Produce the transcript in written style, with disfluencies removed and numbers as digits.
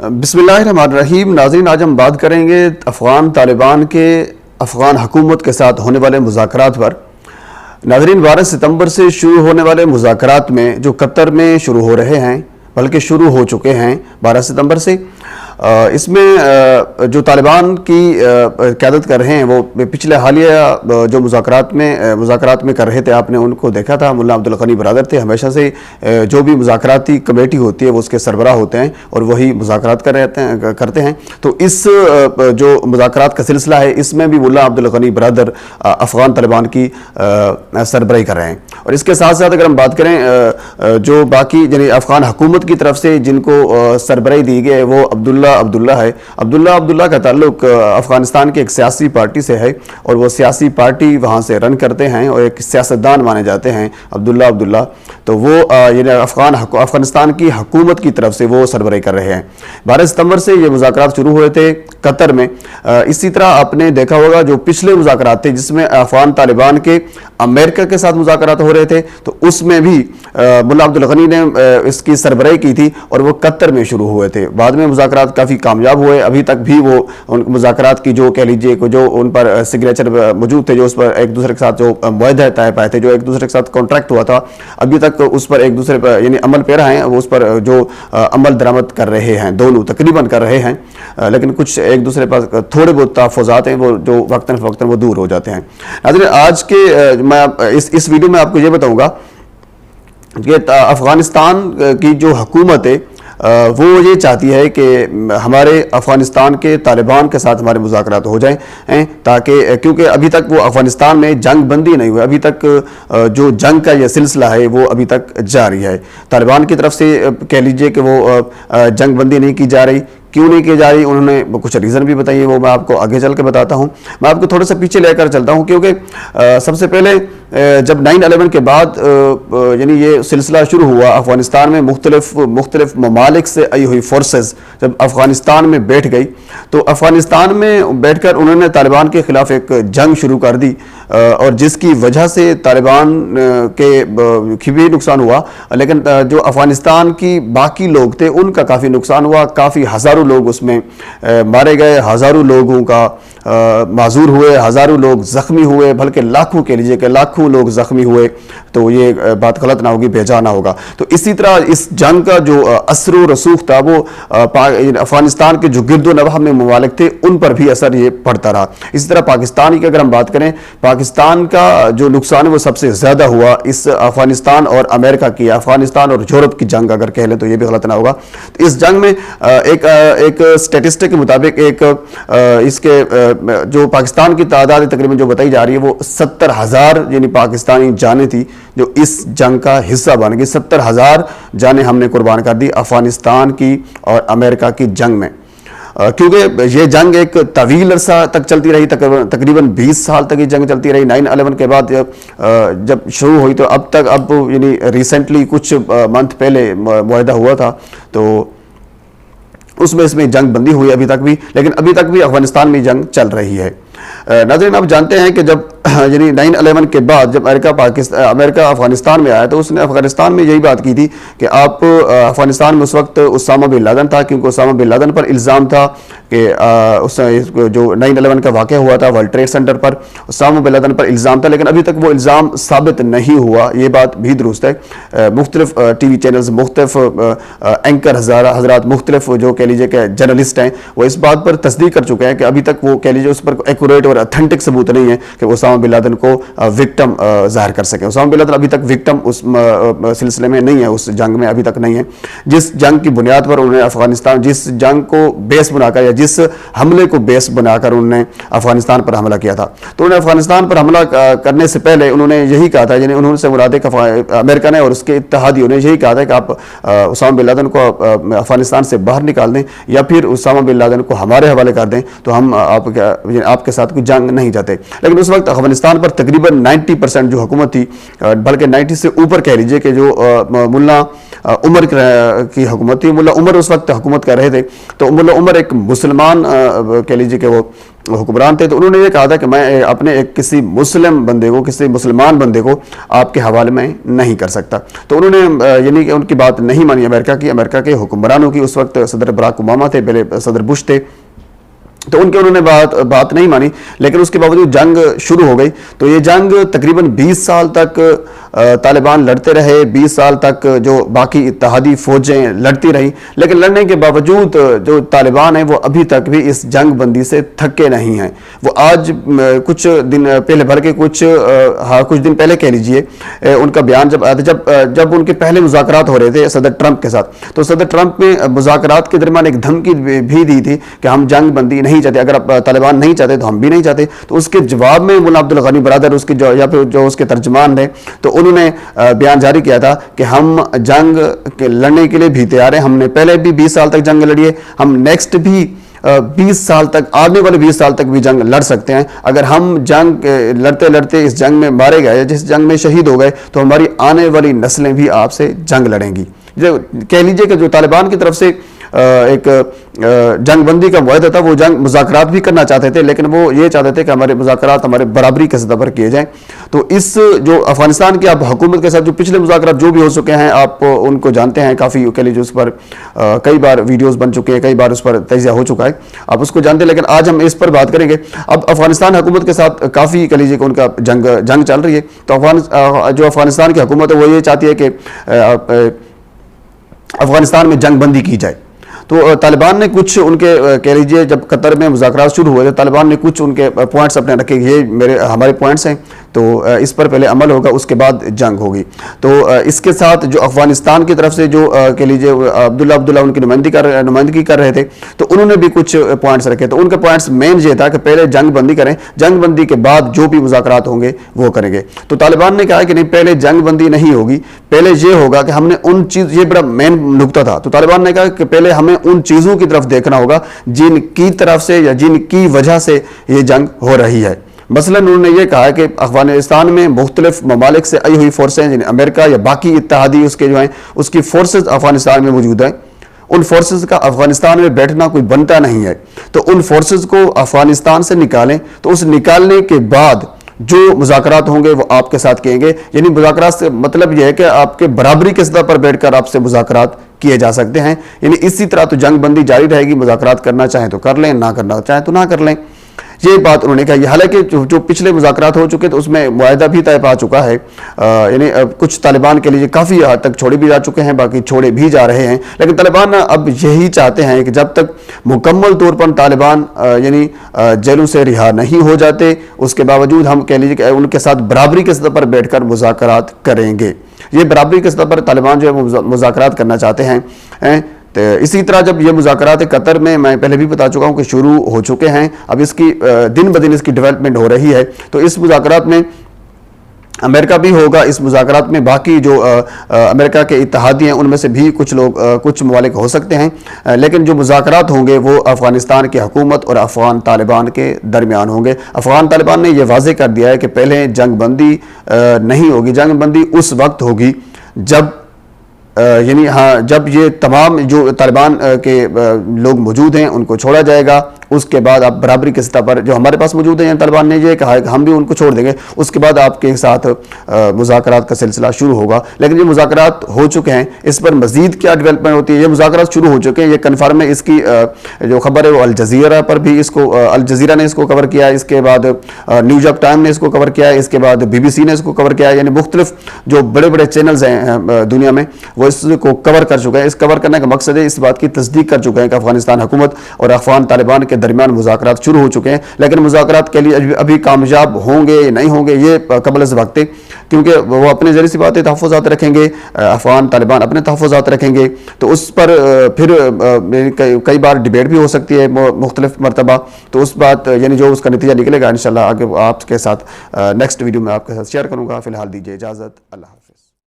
بسم اللہ الرحمن الرحیم. ناظرین، آج ہم بات کریں گے افغان طالبان کے افغان حکومت کے ساتھ ہونے والے مذاکرات پر. ناظرین، 12 ستمبر سے شروع ہونے والے مذاکرات میں جو قطر میں شروع ہو رہے ہیں، بلکہ شروع ہو چکے ہیں 12 ستمبر سے، اس میں جو طالبان کی قیادت کر رہے ہیں وہ پچھلے حالیہ جو مذاکرات میں کر رہے تھے، آپ نے ان کو دیکھا تھا. ملا عبدالغنی برادر تھے. ہمیشہ سے جو بھی مذاکراتی کمیٹی ہوتی ہے وہ اس کے سربراہ ہوتے ہیں اور وہی مذاکرات کرتے ہیں. تو اس جو مذاکرات کا سلسلہ ہے، اس میں بھی ملا عبدالغنی برادر افغان طالبان کی سربراہی کر رہے ہیں. اور اس کے ساتھ ساتھ اگر ہم بات کریں جو باقی یعنی افغان حکومت کی طرف سے جن کو سربراہی دی گئی ہے، وہ عبداللہ ہے. عبداللہ کا تعلق افغانستان کی ایک سیاسی پارٹی سے ہے اور وہ سیاسی پارٹی وہاں سے رن کرتے ہیں اور ایک سیاستدان مانے جاتے ہیں عبداللہ. تو وہ یعنی افغانستان کی حکومت کی طرف سے وہ سربراہی کر رہے ہیں. 12 ستمبر سے یہ مذاکرات شروع ہوئے تھے قطر میں. اسی طرح آپ نے دیکھا ہوگا جو پچھلے مذاکرات تھے جس میں افغان طالبان کے امریکہ کے ساتھ مذاکرات ہو رہے تھے، تو اس میں بھی ملا عبدالغنی نے اس کی سربراہی کی تھی اور وہ قطر میں شروع ہوئے تھے. بعد میں مذاکرات کافی کامیاب ہوئے. ابھی تک بھی وہ ان مذاکرات کی جو کہہ لیجئے جو ان پر سگنیچر موجود تھے، جو اس پر ایک دوسرے کے ساتھ جو معاہدے طے پائے تھے، جو ایک دوسرے کے ساتھ کانٹریکٹ ہوا تھا، ابھی تک اس پر ایک دوسرے پر یعنی عمل پیرا ہیں. وہ اس پر جو عمل درآمد کر رہے ہیں، دونوں تقریباً کر رہے ہیں، لیکن کچھ ایک دوسرے پر تھوڑے بہت تحفظات ہیں وہ جو وقتاً فوقتاً وہ دور ہو جاتے ہیں. ناظرین، آج کے میں اس ویڈیو میں آپ کو یہ بتاؤں گا کہ افغانستان کی جو حکومت ہے وہ یہ چاہتی ہے کہ ہمارے افغانستان کے طالبان کے ساتھ ہمارے مذاکرات ہو جائیں، تاکہ کیونکہ ابھی تک وہ افغانستان میں جنگ بندی نہیں ہوئی. ابھی تک جو جنگ کا یہ سلسلہ ہے وہ ابھی تک جاری ہے. طالبان کی طرف سے کہہ لیجئے کہ وہ جنگ بندی نہیں کی جا رہی. کیوں نہیں کی جا رہی؟ انہوں نے کچھ ریزن بھی بتائی ہے، وہ میں آپ کو آگے چل کے بتاتا ہوں. میں آپ کو تھوڑا سا پیچھے لے کر چلتا ہوں، کیونکہ سب سے پہلے جب 9/11 کے بعد یعنی یہ سلسلہ شروع ہوا، افغانستان میں مختلف ممالک سے آئی ہوئی فورسز جب افغانستان میں بیٹھ گئی، تو افغانستان میں بیٹھ کر انہوں نے طالبان کے خلاف ایک جنگ شروع کر دی، اور جس کی وجہ سے طالبان کے بھی نقصان ہوا، لیکن جو افغانستان کی باقی لوگ تھے ان کا کافی نقصان ہوا. کافی ہزاروں لوگ اس میں مارے گئے، ہزاروں لوگوں کا معذور ہوئے، ہزاروں لوگ زخمی ہوئے، بلکہ لاکھوں کہہ لیجیے کہ لاکھوں لوگ زخمی ہوئے. تو یہ بات غلط نہ ہوگی، بھیجا نہ ہوگا. تو اسی طرح اس جنگ کا جو اثر و رسوخ تھا وہ افغانستان کے جو گرد و نواح میں ممالک تھے ان پر بھی اثر یہ پڑتا رہا. اسی طرح پاکستان کی اگر ہم بات کریں، پاکستان کا جو نقصان ہے وہ سب سے زیادہ ہوا اس افغانستان اور امریکہ کی، افغانستان اور یورپ کی جنگ اگر کہہ لیں تو یہ بھی غلط نہ ہوگا. تو اس جنگ میں ایک اسٹیٹسٹک کے مطابق اس کے جو پاکستان کی تعداد تقریباً جو بتائی جا رہی ہے وہ 70,000 یعنی پاکستانی جانیں تھی جو اس جنگ کا حصہ بن گئی. 70,000 جانیں ہم نے قربان کر دی افغانستان کی اور امریکہ کی جنگ میں، کیونکہ یہ جنگ ایک طویل عرصہ تک چلتی رہی، تقریباً 20 سال تک یہ جنگ چلتی رہی. 9/11 کے بعد جب شروع ہوئی تو اب یعنی ریسنٹلی کچھ منتھ پہلے معاہدہ ہوا تھا، تو اس میں جنگ بندی ہوئی ابھی تک بھی، لیکن ابھی تک بھی افغانستان میں جنگ چل رہی ہے. ناظرین، آپ جانتے ہیں کہ جب یعنی 9/11 کے بعد جب امریکہ افغانستان میں آیا تو اس نے افغانستان میں یہی بات کی تھی کہ آپ افغانستان میں اس وقت اسامہ بن لادن تھا، کیونکہ اسامہ بن لادن پر الزام تھا کہ اس جو 9/11 کا واقعہ ہوا تھا ورلڈ ٹریڈ سینٹر پر، اسامہ بن لادن پر الزام تھا، لیکن ابھی تک وہ الزام ثابت نہیں ہوا. یہ بات بھی درست ہے. مختلف ٹی وی چینلز، مختلف اینکر حضرات، مختلف جو کہہ لیجیے کہ جرنلسٹ ہیں، وہ اس بات پر تصدیق کر چکے ہیں کہ ابھی تک وہ کہہ لیجیے اس پر ایکوریٹ اور اتھینٹک ثبوت نہیں ہے کہ اسامہ بن لادن کو وکٹم ظاہر کر سکے. اسامہ بن لادن ابھی تک وکٹم اس سلسلے میں نہیں ہے، اس جنگ میں ابھی تک نہیں ہے. جس جنگ کی بنیاد پر انہوں نے افغانستان، جس جنگ کو بیس بنا کر یا جس حملے کو بیس بنا کر انہوں نے افغانستان پر حملہ کیا تھا، تو انہوں نے افغانستان پر حملہ کرنے سے پہلے انہوں نے یہی کہا تھا، یعنی انہوں سے مراد امریکہ نے اور اس کے اتحادیوں نے یہی کہا تھا کہ آپ اسامہ بن لادن کو افغانستان سے باہر نکال دیں یا پھر اسامہ بن لادن کو ہمارے حوالے کر دیں تو ہم آپ کے ساتھ کوئی جنگ نہیں چاہتے. لیکن اس وقت افغانستان پر تقریباً 90% جو حکومت تھی، بلکہ 90 سے اوپر کہہ لیجئے کہ جو ملا عمر کی حکومت تھی. ملا عمر اس وقت حکومت کر رہے تھے. تو ملا عمر ایک مسلمان کہہ لیجئے کہ وہ حکمران تھے، تو انہوں نے یہ کہا تھا کہ میں اپنے ایک کسی مسلم بندے کو، کسی مسلمان بندے کو آپ کے حوالے میں نہیں کر سکتا. تو انہوں نے یعنی کہ ان کی بات نہیں مانی امریکہ کے حکمرانوں کی. اس وقت صدر براک اوباما تھے، پہلے صدر بش تھے، تو انہوں نے بات نہیں مانی. لیکن اس کے باوجود جنگ شروع ہو گئی. تو یہ جنگ تقریباً 20 سال تک طالبان لڑتے رہے، 20 سال تک جو باقی اتحادی فوجیں لڑتی رہیں. لیکن لڑنے کے باوجود جو طالبان ہیں وہ ابھی تک بھی اس جنگ بندی سے تھکے نہیں ہیں. وہ آج کچھ دن پہلے بلکہ کچھ دن پہلے کہہ لیجئے ان کا بیان جب ان کے پہلے مذاکرات ہو رہے تھے صدر ٹرمپ کے ساتھ، تو صدر ٹرمپ نے مذاکرات کے درمیان ایک دھمکی بھی دی تھی کہ ہم جنگ بندی نہیں چاہتے، اگر طالبان نہیں چاہتے تو ہم بھی نہیں چاہتے. تو اس کے جواب میں مولانا عبدالغنی برادر اس کے یا پھر جو اس کے ترجمان رہے، تو انہوں نے بیان جاری کیا تھا کہ ہم جنگ لڑنے کے لیے بھی تیار ہیں. ہم نے پہلے بھی 20 سال تک جنگ لڑی ہے، ہم نیکسٹ بھی 20 سال تک، آنے والے 20 سال تک بھی جنگ لڑ سکتے ہیں. اگر ہم جنگ لڑتے لڑتے اس جنگ میں مارے گئے، جس جنگ میں شہید ہو گئے، تو ہماری آنے والی نسلیں بھی آپ سے جنگ لڑیں گی. کہہ لیجئے کہ جو طالبان کی طرف سے ایک جنگ بندی کا معاہدہ تھا، وہ جنگ مذاکرات بھی کرنا چاہتے تھے، لیکن وہ یہ چاہتے تھے کہ ہمارے مذاکرات ہمارے برابری کے سطح پر کیے جائیں. تو اس جو افغانستان کی آپ حکومت کے ساتھ جو پچھلے مذاکرات جو بھی ہو چکے ہیں، آپ ان کو جانتے ہیں، کافی کہہ لیجیے اس پر کئی بار ویڈیوز بن چکے ہیں، کئی بار اس پر تجزیہ ہو چکا ہے، آپ اس کو جانتے ہیں. لیکن آج ہم اس پر بات کریں گے. اب افغانستان حکومت کے ساتھ کافی کہہ لیجیے کہ ان کا جنگ چل رہی ہے. تو جو افغانستان کی حکومت ہے وہ یہ چاہتی ہے کہ افغانستان میں جنگ بندی کی جائے. تو طالبان نے کچھ ان کے کہہ لیجیے جب قطر میں مذاکرات شروع ہوئے تھے، طالبان نے کچھ ان کے پوائنٹس اپنے رکھے، یہ ہمارے پوائنٹس ہیں، تو اس پر پہلے عمل ہوگا، اس کے بعد جنگ ہوگی. تو اس کے ساتھ جو افغانستان کی طرف سے جو کہہ لیجیے عبداللہ ان کی نمائندگی کر رہے تھے، تو انہوں نے بھی کچھ پوائنٹس رکھے. تو ان کے پوائنٹس مین یہ تھا کہ پہلے جنگ بندی کریں، جنگ بندی کے بعد جو بھی مذاکرات ہوں گے وہ کریں گے. تو طالبان نے کہا کہ نہیں، پہلے جنگ بندی نہیں ہوگی، پہلے یہ ہوگا کہ ہم نے یہ بڑا مین نکتہ تھا. تو طالبان نے کہا کہ پہلے ہمیں ان چیزوں کی طرف دیکھنا ہوگا جن کی طرف سے یا جن کی وجہ سے یہ جنگ ہو رہی ہے. مثلا انہوں نے یہ کہا کہ افغانستان میں مختلف ممالک سے آئی ہوئی فورسیں، یعنی امریکہ یا باقی اتحادی اس کے جو ہیں، اس کی فورسز افغانستان میں موجود ہیں. ان فورسز کا افغانستان میں بیٹھنا کوئی بنتا نہیں ہے. تو ان فورسز کو افغانستان سے نکالیں. تو اس نکالنے کے بعد جو مذاکرات ہوں گے وہ آپ کے ساتھ کیے گے. یعنی مذاکرات سے مطلب یہ ہے کہ آپ کے برابری کے سطح پر بیٹھ کر آپ سے مذاکرات کیے جا سکتے ہیں. یعنی اسی طرح تو جنگ بندی جاری رہے گی، مذاکرات کرنا چاہیں تو کر لیں، نہ کرنا چاہیں تو نہ کر لیں. یہ بات انہوں نے کہا. حالانکہ جو پچھلے مذاکرات ہو چکے تو اس میں معاہدہ بھی طے پا چکا ہے. یعنی کچھ طالبان کے لیے کافی حد تک چھوڑے بھی جا چکے ہیں، باقی چھوڑے بھی جا رہے ہیں. لیکن طالبان اب یہی چاہتے ہیں کہ جب تک مکمل طور پر طالبان یعنی جیلوں سے رہا نہیں ہو جاتے، اس کے باوجود ہم کہہ لیجیے کہ ان کے ساتھ برابری کے سطح پر بیٹھ کر مذاکرات کریں گے. یہ برابری کے سطح پر طالبان جو ہے مذاکرات کرنا چاہتے ہیں. اسی طرح جب یہ مذاکرات قطر میں پہلے بھی بتا چکا ہوں کہ شروع ہو چکے ہیں، اب اس کی دن بدن اس کی ڈیولپمنٹ ہو رہی ہے. تو اس مذاکرات میں امریکہ بھی ہوگا، اس مذاکرات میں باقی جو امریکہ کے اتحادی ہیں ان میں سے بھی کچھ ممالک ہو سکتے ہیں. لیکن جو مذاکرات ہوں گے وہ افغانستان کی حکومت اور افغان طالبان کے درمیان ہوں گے. افغان طالبان نے یہ واضح کر دیا ہے کہ پہلے جنگ بندی نہیں ہوگی. جنگ بندی اس وقت ہوگی جب یعنی جب یہ تمام جو طالبان کے لوگ موجود ہیں ان کو چھوڑا جائے گا. اس کے بعد آپ برابری کے سطح پر جو ہمارے پاس موجود ہیں، طالبان نے یہ کہا ہے کہ ہم بھی ان کو چھوڑ دیں گے. اس کے بعد آپ کے ساتھ مذاکرات کا سلسلہ شروع ہوگا. لیکن یہ مذاکرات ہو چکے ہیں، اس پر مزید کیا ڈیولپمنٹ ہوتی ہے؟ یہ مذاکرات شروع ہو چکے ہیں، یہ کنفرم ہے. اس کی جو خبر ہے وہ الجزیرہ پر بھی الجزیرہ نے اس کو کور کیا ہے، اس کے بعد نیو یارک ٹائم نے اس کو کور کیا ہے، اس کے بعد BBC نے اس کو کور کیا ہے. یعنی مختلف جو بڑے بڑے چینلز ہیں دنیا میں وہ اس کو کور کر چکے ہیں. اس کور کرنے کا مقصد ہے اس بات کی تصدیق کر چکے ہیں کہ افغانستان حکومت اور افغان طالبان کے درمیان مذاکرات شروع ہو چکے ہیں. لیکن مذاکرات کے لیے ابھی کامیاب ہوں گے یا نہیں ہوں گے یہ قبل از وقت ہے، کیونکہ وہ اپنے ذریعے سی باتیں تحفظات رکھیں گے، افغان طالبان اپنے تحفظات رکھیں گے. تو اس پر پھر کئی بار ڈیبیٹ بھی ہو سکتی ہے مختلف مرتبہ. تو اس بات یعنی جو اس کا نتیجہ نکلے گا انشاءاللہ آگے آپ کے ساتھ نیکسٹ ویڈیو میں آپ کے ساتھ شیئر کروں گا. فی الحال دیجیے اجازت. اللہ حافظ.